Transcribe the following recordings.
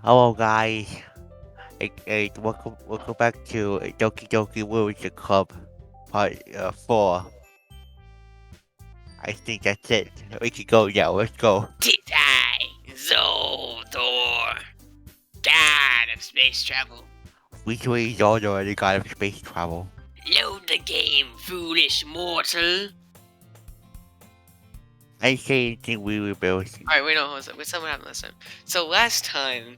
Hello guys, welcome back to Doki Doki Literature Club, part 4. I think that's it. We can go now, let's go. Titai, Zoldor, God of space travel. Recently, Zelda and the God of Space Travel. Load the game, foolish mortal. I didn't say anything really embarrassing. Alright, wait, no, hold on. What's what happened last time? So last time,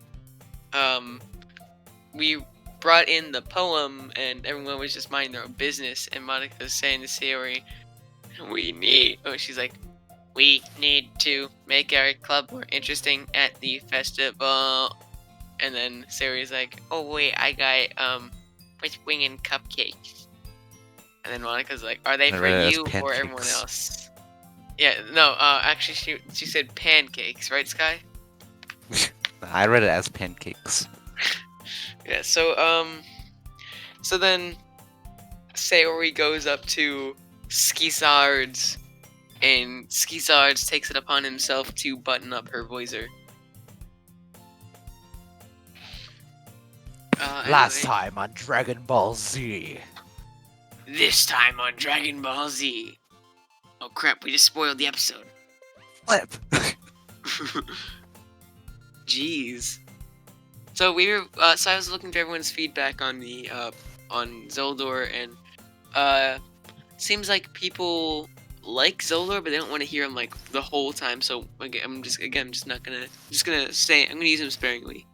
we brought in the poem and everyone was just minding their own business, and Monica was saying to Sayori, she's like, we need to make our club more interesting at the festival. And then Sayori's like, oh wait, I got with wing and cupcakes. And then Monica's like, are they I for read it as you or pancakes. everyone else? Yeah, no, actually she said pancakes, right, Sky? I read it as pancakes. Yeah, so then Sayori goes up to Skizard's, and Skizard takes it upon himself to button up her visor. Last Anyway, time on Dragon Ball Z. this time on Dragon Ball Z. Oh crap, we just spoiled the episode. Flip! Jeez. So we were, so I was looking through everyone's feedback on the, on Zoldor, and, seems like people like Zoldor, but they don't want to hear him, like, the whole time, so, I'm just gonna say, I'm gonna use him sparingly.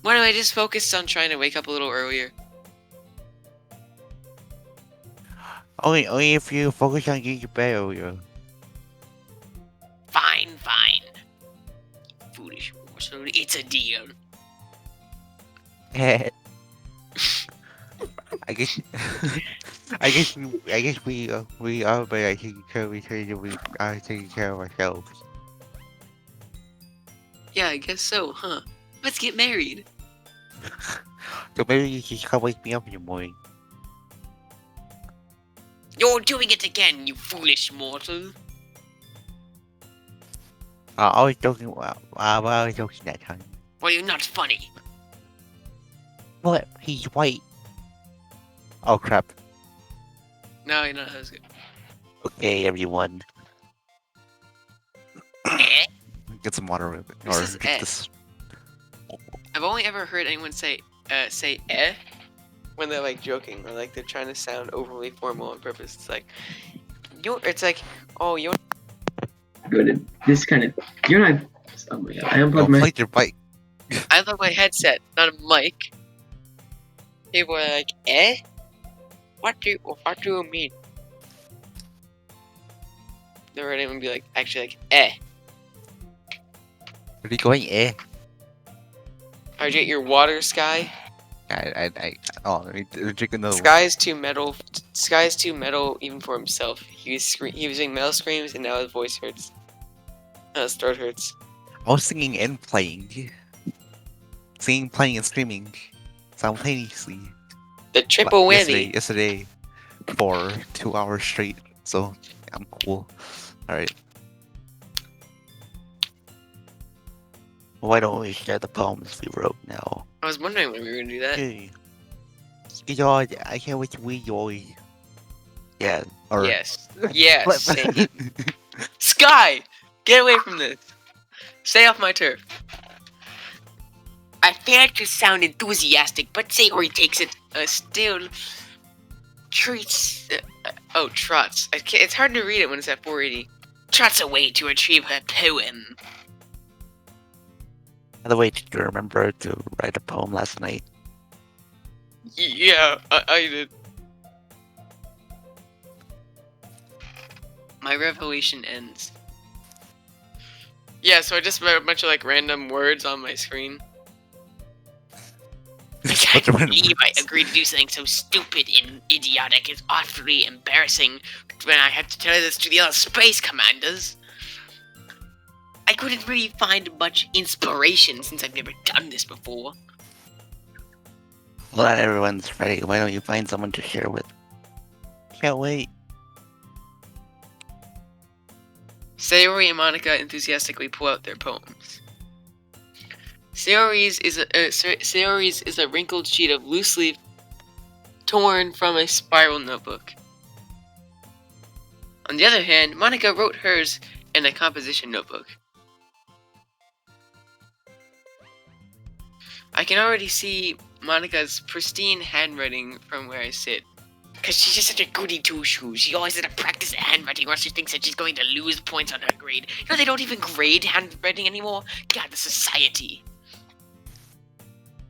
Why don't I just focus on trying to wake up a little earlier? Only if you focus on getting better. Fine. Foolish morsel, it's a deal. I guess, I guess we are better taking care of each other. We are taking care of ourselves. Yeah, I guess so, huh? Let's get married. So maybe you just come wake me up in the morning. You're doing it again, you foolish mortal. I was joking. I was joking that time. Well, you're not funny. What? He's white. Oh crap. No, you're not. That was good. Okay, everyone. Eh? Get some water with it. This Or is get eh. this. I've only ever heard anyone say eh when they're like joking or like they're trying to sound overly formal on purpose. It's like you're Good. This kind of you're not. Oh my god! I Oh, unplugged my. plate your bike. I love my headset, not a mic. People are like, eh? What do you mean? Never heard anyone be like actually like eh. Where are you going? Eh? Hydrate your water, Sky. Oh, let me drink another one. Sky is too metal. Sky is too metal even for himself. He was using metal screams and now his voice hurts. His throat hurts. I was singing and playing. Singing, playing, and screaming simultaneously. The triple whammy. Yesterday for 2 hours straight. So I'm cool. Alright. Why don't we share the poems we wrote now? I was wondering when we were gonna do that. Okay. I can't wait to read yours. Yeah. Or Yes. Yes. Same. Sky! Get away from this. Stay off my turf. I fear to sound enthusiastic, but Sayori takes it still. Trots. It's hard to read it when it's at 480. Trots away to retrieve her poem. By the way, did you remember to write a poem last night? Yeah, I did. My revelation ends. Yeah, so I just wrote a bunch of like random words on my screen. I can't believe I agreed to do something so stupid and idiotic. It's awfully embarrassing when I have to tell this to the other space commanders. I couldn't really find much inspiration since I've never done this before. Well, not everyone's ready. Why don't you find someone to share with? Can't wait. Sayori and Monica enthusiastically pull out their poems. Sayori's is a wrinkled sheet of loose leaf torn from a spiral notebook. On the other hand, Monica wrote hers in a composition notebook. I can already see Monica's pristine handwriting from where I sit. Cause she's just such a goody two-shoes. She always has to practice handwriting or she thinks that she's going to lose points on her grade. You know they don't even grade handwriting anymore? God, the society.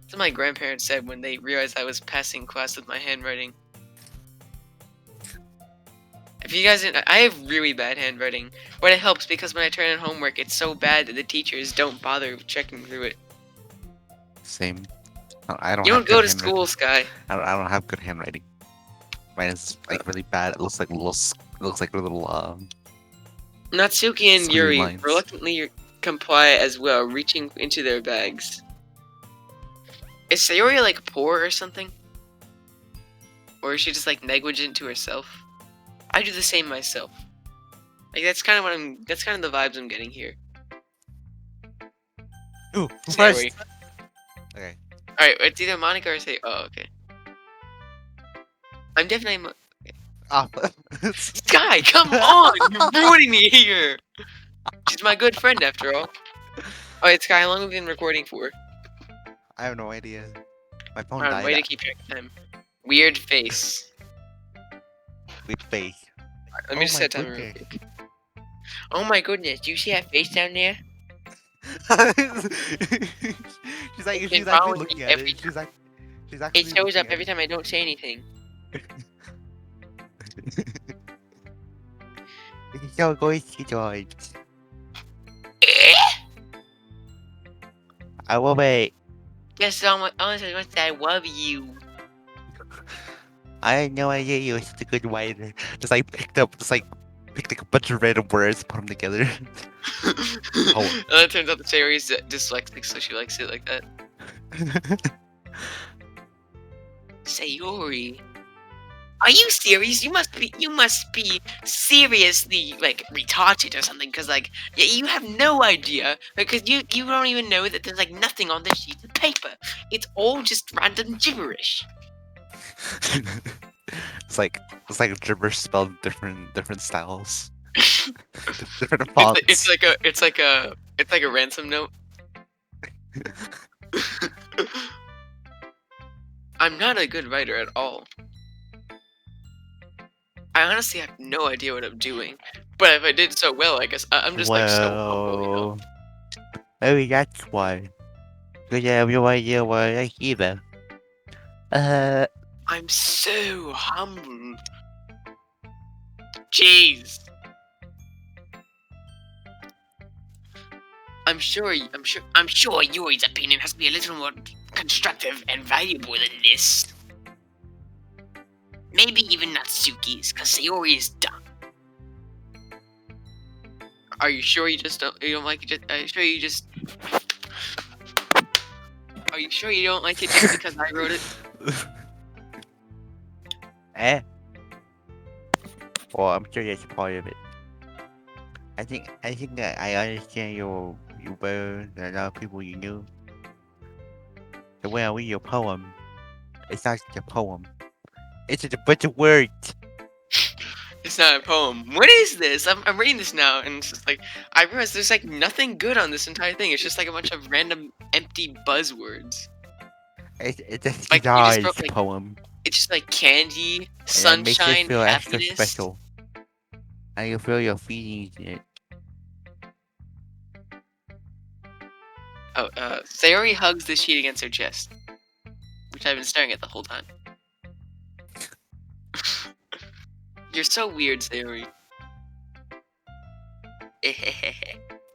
That's what my grandparents said when they realized I was passing class with my handwriting. If you guys didn't, I have really bad handwriting. But it helps because when I turn in homework, it's so bad that the teachers don't bother checking through it. Same. I don't. You have don't go good to handwriting. school, Sky. I don't have good handwriting. Mine is like really bad. It looks like little. It looks like little. Natsuki and Squiggly Yuri lines. reluctantly comply as well, reaching into their bags. Is Sayori like poor or something? Or is she just like negligent to herself? I do the same myself. Like that's kind of that's kind of the vibes I'm getting here. Ooh, Sayori. Okay. Alright, it's either Monica or Sayori. Oh, okay. I'm definitely Ah. Sky, come on! You're ruining me here! She's my good friend after all. Alright, Sky, how long have we been recording for? I have no idea. My phone Alright, died. way to keep track of time. Weird face. With face. Alright, let me just set timer real quick. Oh my goodness, do you see that face down there? she's like, It's she's been actually following looking me at every it. She's actually. It shows looking up at every it. time I don't say anything. So going to George. I will wait. Guess almost I love you. I had no idea you were such a good writer. Just like picked like a bunch of random words, put them together. And then it turns out the Sayori's dyslexic, so she likes it like that. Sayori. Are you serious? You must be seriously like retarded or something. Cause like you have no idea because you don't even know that there's like nothing on this sheet of paper. It's all just random gibberish. it's like gibberish spelled different styles, different fonts. It's like a ransom note. I'm not a good writer at all. I honestly have no idea what I'm doing. But if I did so well, I guess I'm just like so humble, you know? Well, maybe that's why. Because I have no idea what I like either. I'm so humble. Jeez. I'm sure Yuri's opinion has to be a little more constructive and valuable than this. Maybe even Natsuki's, cause Sayori is dumb. Are you sure you don't like it? Are you sure you just? Are you sure you don't like it just because I wrote it? Well, I'm sure that's part of it. I think that I understand you better than other people you knew. The way I read your poem, it's not just a poem. It's just a bunch of words. It's not a poem. What is this? I'm reading this now, and it's just like I realize there's like nothing good on this entire thing. It's just like a bunch of random empty buzzwords. It's a Like, you just large wrote, like, poem. It's just like candy, And that makes sunshine, it feel extra happiness. special. And you feel your feelings in it. Oh, Sayori hugs the sheet against her chest, which I've been staring at the whole time. You're so weird, Sayori.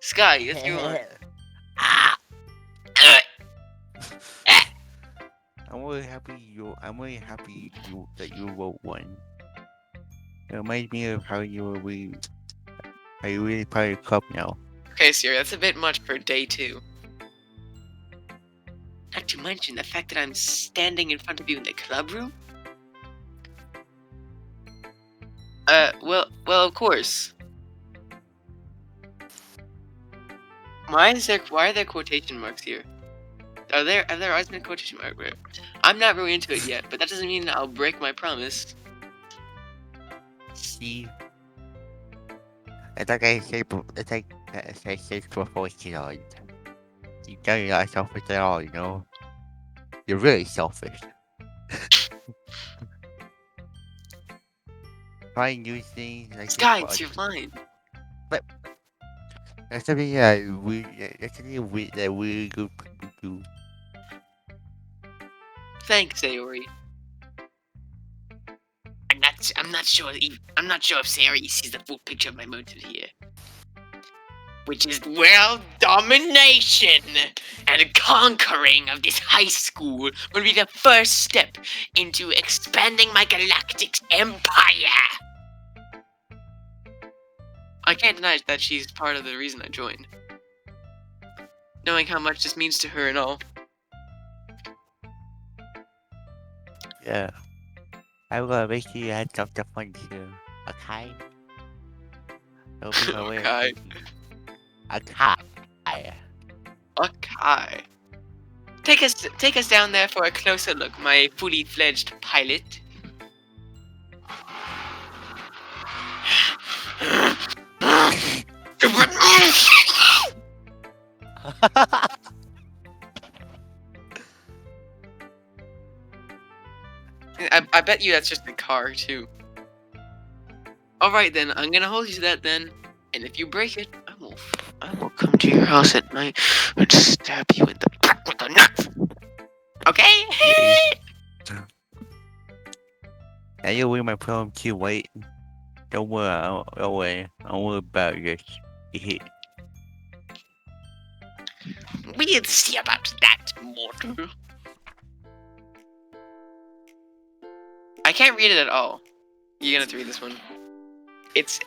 Sky, if you want. I'm really happy that you wrote one. It reminds me of how you really proud of your cup now. Okay, Sayori, that's a bit much for day 2. Not to mention the fact that I'm standing in front of you in the club room. Well, of course. Why are there quotation marks here? Are there eyes in quotation mark? I'm not really into it yet, but that doesn't mean I'll break my promise. See, it's like I said. It's like I said before. You don't like selfish at all. You know, you're really selfish. Trying new things like Sky, it's your line. that's something that's something that we good people do. Thanks, Sayori. I'm not sure if Sayori sees the full picture of my motive here. Which is world domination and conquering of this high school will be the first step into expanding my galactic empire. I can't deny that she's part of the reason I joined. Knowing how much this means to her and all. Yeah, I'm gonna make sure you had something fun too. Okay? That'll be my way of Okay. thinking. Okay. Okay. Take us down there for a closer look, my fully fledged pilot. I bet you that's just the car too. Alright then, I'm gonna hold you to that then. And if you break it, I will come to your house at night and stab you in the back with a knife. Okay? Now you read my poem too. Wait. Don't worry. Don't worry. Don't worry about this. We'll see about that, mortal. I can't read it at all. You're gonna have to read this one. It's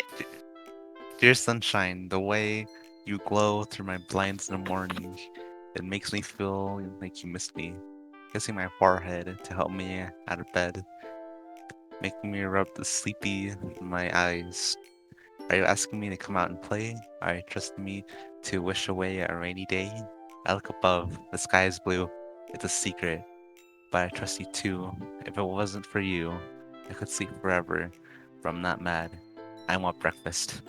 Dear sunshine, the way you glow through my blinds in the morning, it makes me feel like you miss me. Kissing my forehead to help me out of bed, making me rub the sleepy in my eyes. Are you asking me to come out and play? Are you trusting me to wish away a rainy day? I look above, the sky is blue. It's a secret, but I trust you too. If it wasn't for you, I could sleep forever, but I'm not mad. I want breakfast.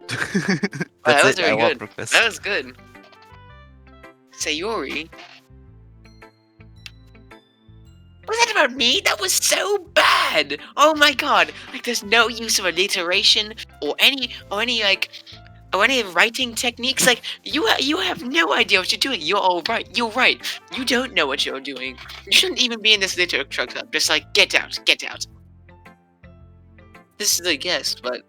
that That's was it. I very want good. breakfast. That was good. Sayori? Was that about me? That was so bad. Oh my god! Like, there's no use of alliteration or any writing techniques. Like, you have no idea what you're doing. You're all right. You're right. You don't know what you're doing. You shouldn't even be in this literature club. Just like, get out, get out. This is a guess, but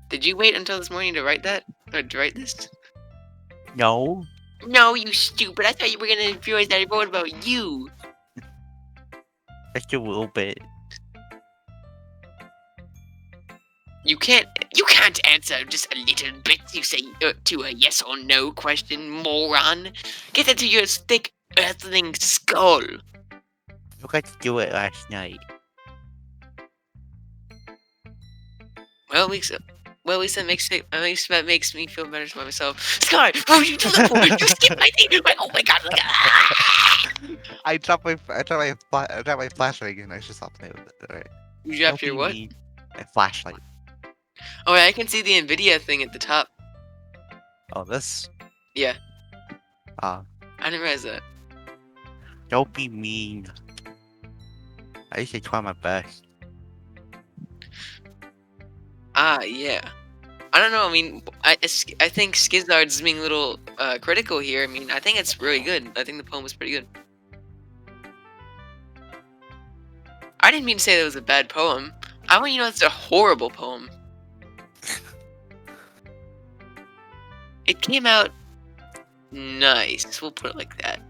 did you wait until this morning to write that? Or to write this? No. No, you stupid. I thought you were gonna infuriate that I wrote about you. Just a little bit. You can't answer just a little bit. You say to a yes or no question, moron. Get into your thick earthling skull. You got to do it last night. Well, at least that makes me feel better about myself. Sky, what did you do that for? You skipped my thing. Like, oh my god! Like, ah! I dropped my flashlight and I should stop playing with it. Alright. You dropped your what? My flashlight. Oh, yeah, I can see the Nvidia thing at the top. Oh, this? Yeah. Ah. I didn't realize that. Don't be mean. I used to try my best. Ah, yeah. I don't know. I mean, I think Skizard's being a little critical here. I mean, I think it's really good. I think the poem was pretty good. I didn't mean to say that it was a bad poem. I want you to know it's a horrible poem. It came out nice. We'll put it like that.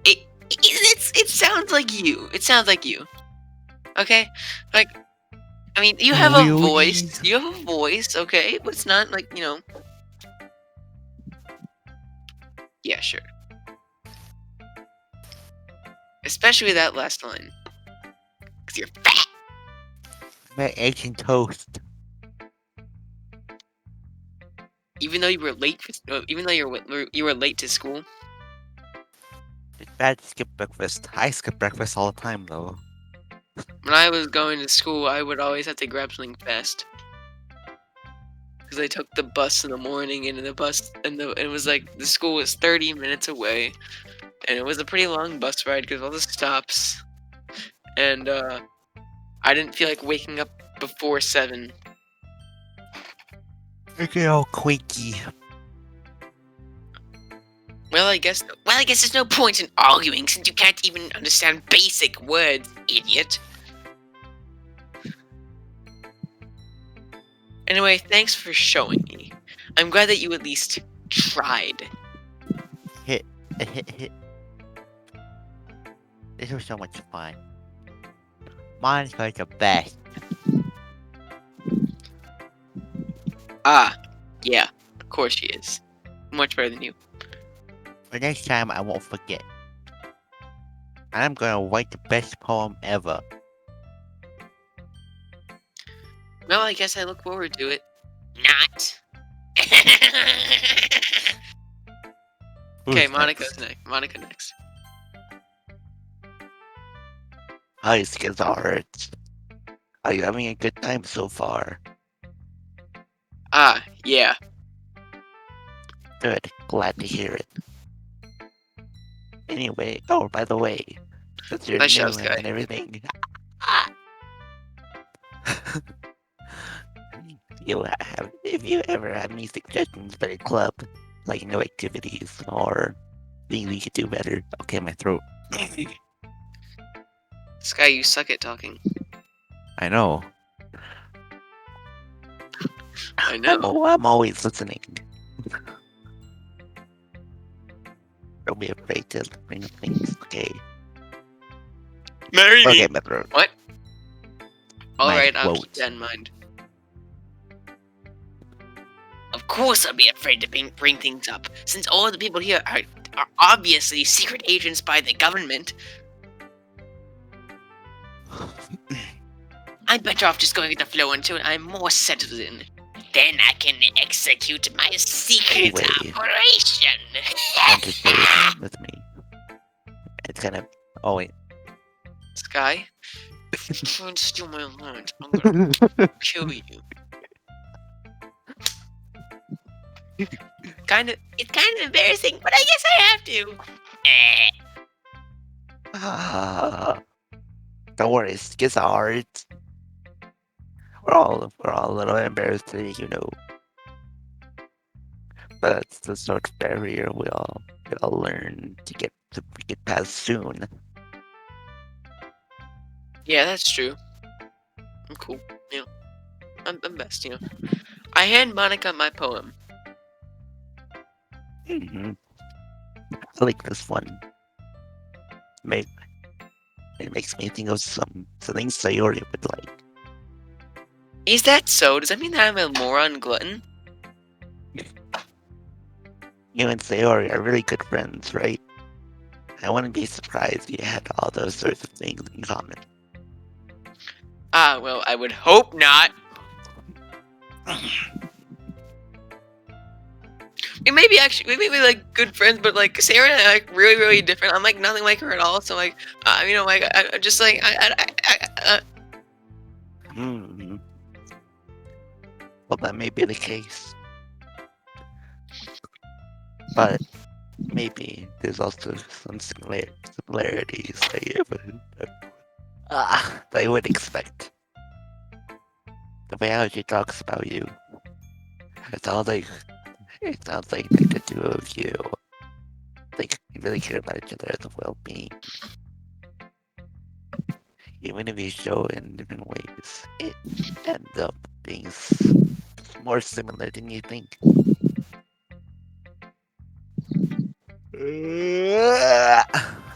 It sounds like you. It sounds like you. Okay? Like, I mean, you have a voice. You have a voice, okay? But it's not like, you know. Yeah, sure. Especially that last line. Because you're fat. My eggs and toast. even though you were late, even though you were late to school. It's bad to skip breakfast. I skip breakfast all the time, though. When I was going to school, I would always have to grab something fast because I took the bus in the morning, and it was like the school was 30 minutes away, and it was a pretty long bus ride because of all the stops, and I didn't feel like waking up before 7. I get all quaky. Well, I guess there's no point in arguing since you can't even understand basic words, idiot. Anyway, thanks for showing me. I'm glad that you at least tried. Hit. This was so much fun. Monica's the best. Ah, yeah, of course she is. Much better than you. But next time I won't forget. And I'm gonna write the best poem ever. Well, I guess I look forward to it. Not. Okay, Who's Monica's next? next. Monica next. Hi, Skizards. Are you having a good time so far? Ah, yeah. Good. Glad to hear it. Anyway, oh, by the way, since you're Nice new shout, Sky. and everything, if you ever have any suggestions for a club, like new activities or things we could do better, okay, my throat. Sky, you suck at talking. I know. I know. I'm always listening. Don't be afraid to bring up things, okay? Marry Okay, my throat. What? My Alright, I'll keep quote. that in mind. Of course I'll be afraid to bring things up, since all the people here are obviously secret agents by the government. I'm better off just going with the flow until I'm more settled in. Then I can execute my secret Anyway. operation. Want to share it with me? It's kind of. Oh wait. Sky, if you try and steal my lines, I'm gonna kill you. It's kind of embarrassing, but I guess I have to. Don't worry, Skizards. We're all a little embarrassed today, you know. But that's the sort of barrier we all learn to get past soon. Yeah, that's true. I'm cool. You know, I'm best. You know, I hand Monica my poem. I like this one. It makes me think of something Sayori would like. Is that so? Does that mean that I'm a moron glutton? You and Sayori are really good friends, right? I wouldn't be surprised if you had all those sorts of things in common. Ah, well, I would hope not. We may be like good friends, but like Sarah and I are like really, really different. I'm like nothing like her at all. So like, you know, like I just like Well, that may be the case, but maybe there's also some similarities that I would expect. The way how she talks about you, it sounds like the two of you, like, you really care about each other's well-being. Even if you show it in different ways, it ends up being more similar than you think.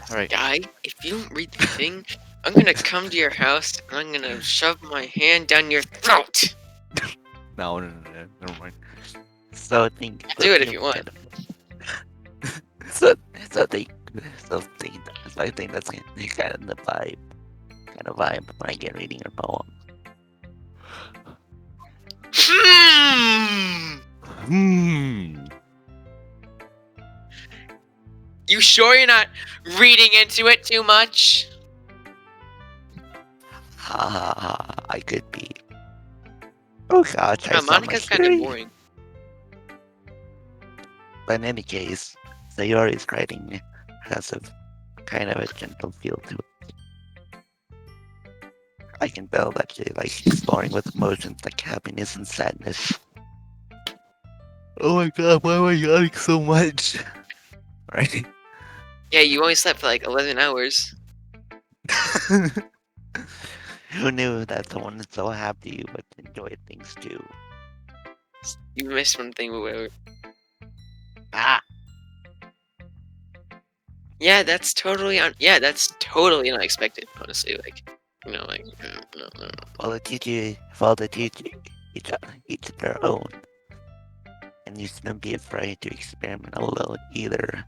Alright. Guy, if you don't read the thing, I'm gonna come to your house and I'm gonna shove my hand down your throat. No, never mind. So think. Do it if you want. So I think that's kind of the vibe. Kind of vibe when I get reading your poem. You sure you're not reading into it too much? I could be. Oh gosh, I sound Monica's like kind of Yuri. boring. But in any case, Sayori's writing has a kind of a gentle feel to it. I can tell that she likes exploring with emotions like happiness and sadness. Oh my god, why am I yawning so much? Right? Yeah, you only slept for like 11 hours. Who knew that someone so happy would enjoy things too? You missed one thing, but whatever. Ah! Yeah, that's totally unexpected. Honestly, like, no. Well, the teacher, each their own. And you shouldn't be afraid to experiment alone either.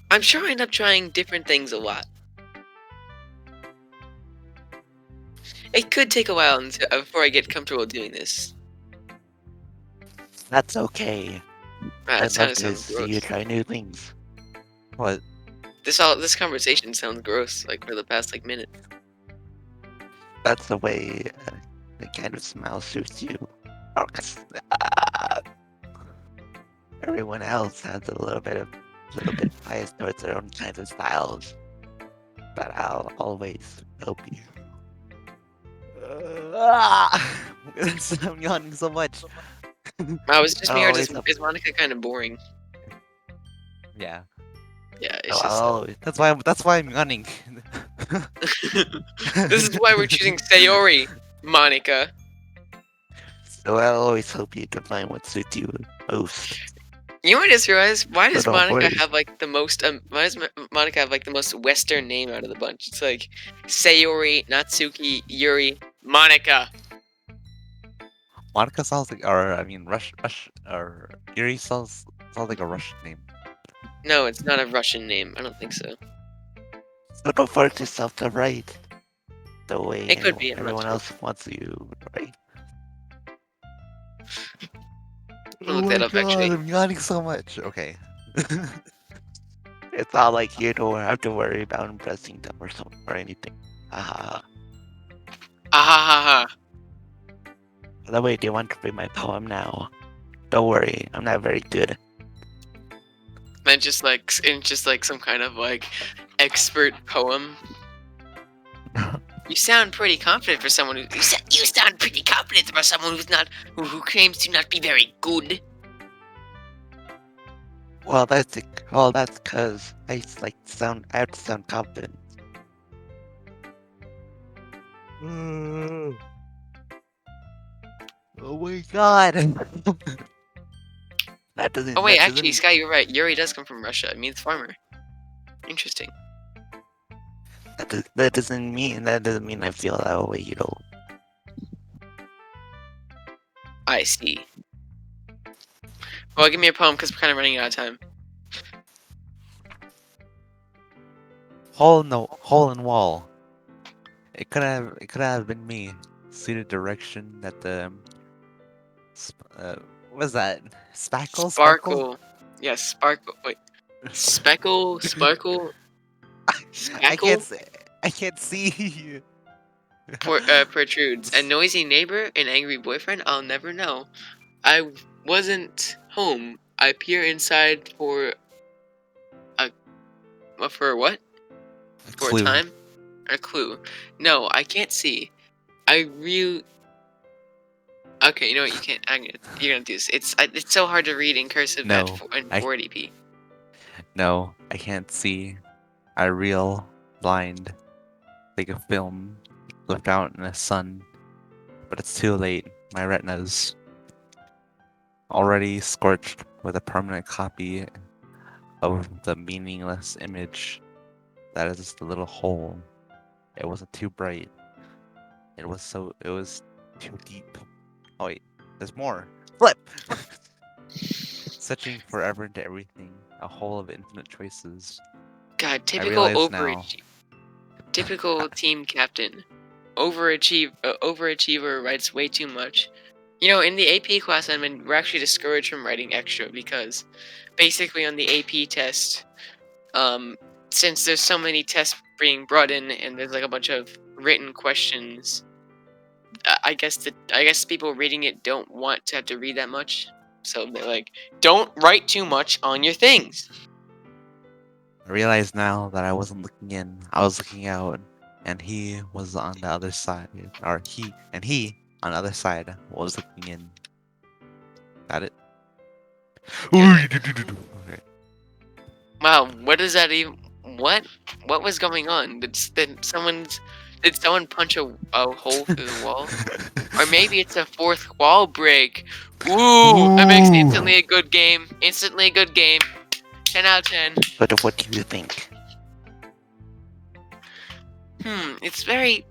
I'm sure I end up trying different things a lot. It could take a while before I get comfortable doing this. That's okay. That I'd love to sounds see you gross. try new things. What? This conversation sounds gross. Like for the past like minute. That's the way the kind of smile suits you. Everyone else has a little bit biased towards their own kinds of styles, but I'll always help you. I'm yawning so much. I was just me or I'll always help. is Monica kind of boring? Yeah. Yeah, No, it's I'll just. always. That's why I'm yawning. This is why we're choosing Sayori, Monica. So I'll always help you to find what suits you most. You know what I just realized? Why So does don't Monica worry. have like the most? Why does Monica have like the most Western name out of the bunch? It's like Sayori, Natsuki, Yuri, Monica. Monica sounds like, or I mean, or Yuri sounds like a Russian name. No, it's not a Russian name. I don't think so. So don't force yourself to write the way It could be. I'm not everyone sure. else wants you to write. I'm gonna look that up actually. I'm yawning so much. Okay. It's not like you don't have to worry about impressing them or anything. Ah. Ah ha ha. By the way, do you want to read my poem now? Don't worry, I'm not very good. And just like some kind of like expert poem. You sound pretty confident for someone you sound pretty confident for someone who claims to not be very good. Well, that's because I have to sound confident. Oh my god. That doesn't. Oh wait, That actually, doesn't. Sky, you're right. Yuri does come from Russia. It means farmer. Interesting. That doesn't mean I feel that way. You know. I see. Well, give me a poem because we're kind of running out of time. Hole in wall. It could have been me. See the direction that the what's that? Sparkle? Sparkle. Yes, sparkle. Wait. Speckle? Sparkle? Spackle? I can't see. Protrudes. A noisy neighbor? An angry boyfriend? I'll never know. I wasn't home. I peer inside for what? For a Clue. time? A clue. No, I can't see. I really. Okay, you know what? You can't. You're gonna do this. It's so hard to read in cursive No, in I- 480p. No, I can't see. I reel blind, like a film left out in the sun. But it's too late. My retina's already scorched with a permanent copy of the meaningless image that is the little hole. It wasn't too bright. It was too deep. Oh wait, there's more. Flip! Searching forever into everything, a hole of infinite choices. God, I typical realize now. Typical team captain. Overachiever writes way too much. You know, in the AP class I'm in, we're actually discouraged from writing extra because basically on the AP test, since there's so many tests being brought in and there's like a bunch of written questions, I guess people reading it don't want to have to read that much, so they're like, don't write too much on your things. I realize now that I wasn't looking in, I was looking out, and he was on the other side, or he on the other side was looking in. Got it? Yeah. Okay. Wow, what does that even? What was going on? Did someone punch a hole through the wall? Or maybe it's a fourth wall break. Ooh, that makes Ooh. instantly a good game. Instantly a good game. 10 out of 10. But what do you think? It's very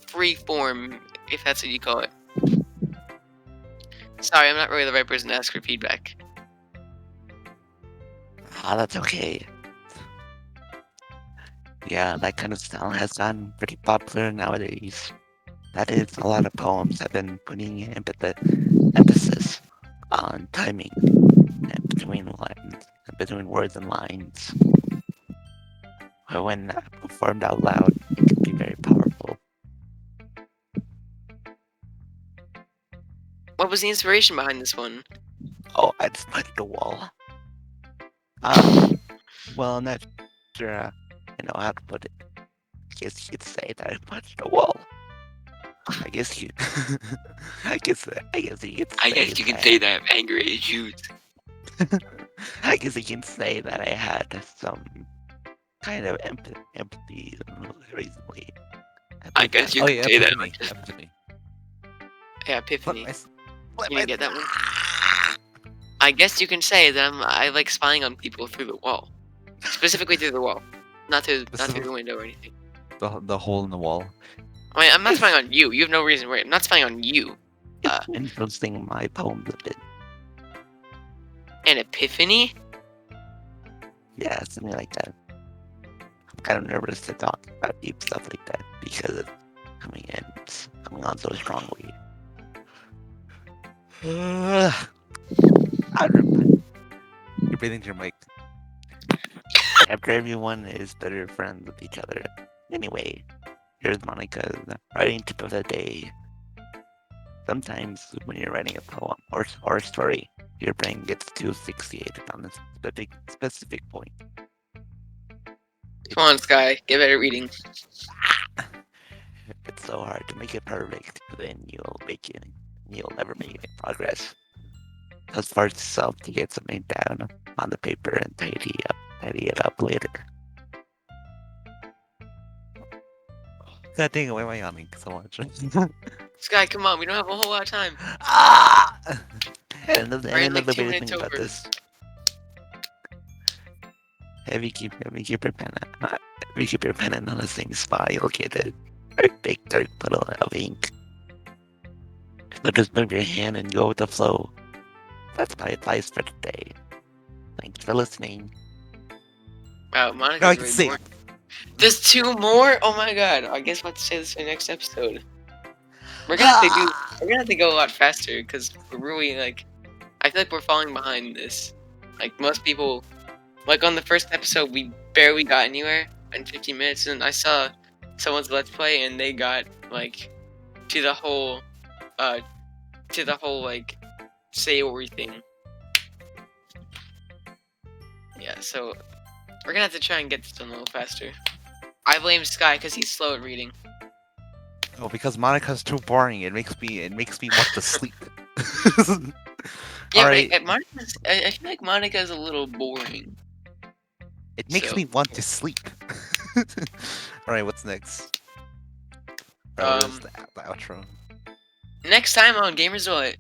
free form, if that's what you call it. Sorry, I'm not really the right person to ask for feedback. Ah, that's okay. Yeah, that kind of style has gotten pretty popular nowadays. That is, a lot of poems have been putting emphasis on timing and between words and lines. But when performed out loud, it can be very powerful. What was the inspiration behind this one? Oh, I just punched the wall. Well, I'm not sure, how to put it. I guess you could say that I punched the wall. I guess you. I guess you could say. I guess you can say that anger issues. I guess you can say that I had some kind of empathy recently. I guess you Oh can yeah, say that. epiphany. Yeah, epiphany. Let You didn't get that one? I guess you can say that I like spying on people through the wall. Specifically through the wall. Not through the window or anything. The hole in the wall. I mean, I'm not spying on you. You have no reason to worry. I'm not spying on you. It's influencing my poems a bit. An epiphany? Yeah, something like that. I'm kind of nervous to talk about deep stuff like that because it's coming on so strongly. You're breathing through your mic. After everyone is better friends with each other. Anyway, here's Monica's writing tip of the day. Sometimes when you're writing a poem or a story, your brain gets too fixated on a specific point. Come on, Sky. Get better reading. It's so hard to make it perfect, then you'll never make any progress. So it's force yourself to get something down on the paper and tidy it up later. God dang it, why am I yawning so much? Sky, come on. We don't have a whole lot of time. And We're in like another 2 way to minutes think about over. this. If you keep your pen in on the same spot, you'll get a very big dark puddle of ink. So just move your hand and go with the flow. That's my advice for today. Thanks for listening. Wow, Monica's Now I really can see. boring. There's 2 more? Oh my god. I guess we'll have to say this in the next episode. We're gonna have to go a lot faster because we're really like, I feel like we're falling behind this. Like most people, like on the first episode, we barely got anywhere in 15 minutes, and I saw someone's let's play and they got like to the whole like Sayori thing. Yeah, so we're gonna have to try and get this done a little faster. I blame Sky because he's slow at reading. Oh, because Monica's too boring. It makes me want to sleep. Yeah, Alright. I feel like Monica's a little boring. It makes So- me want to sleep. Alright, what's next? Where's the outro? Next time on Gamers What?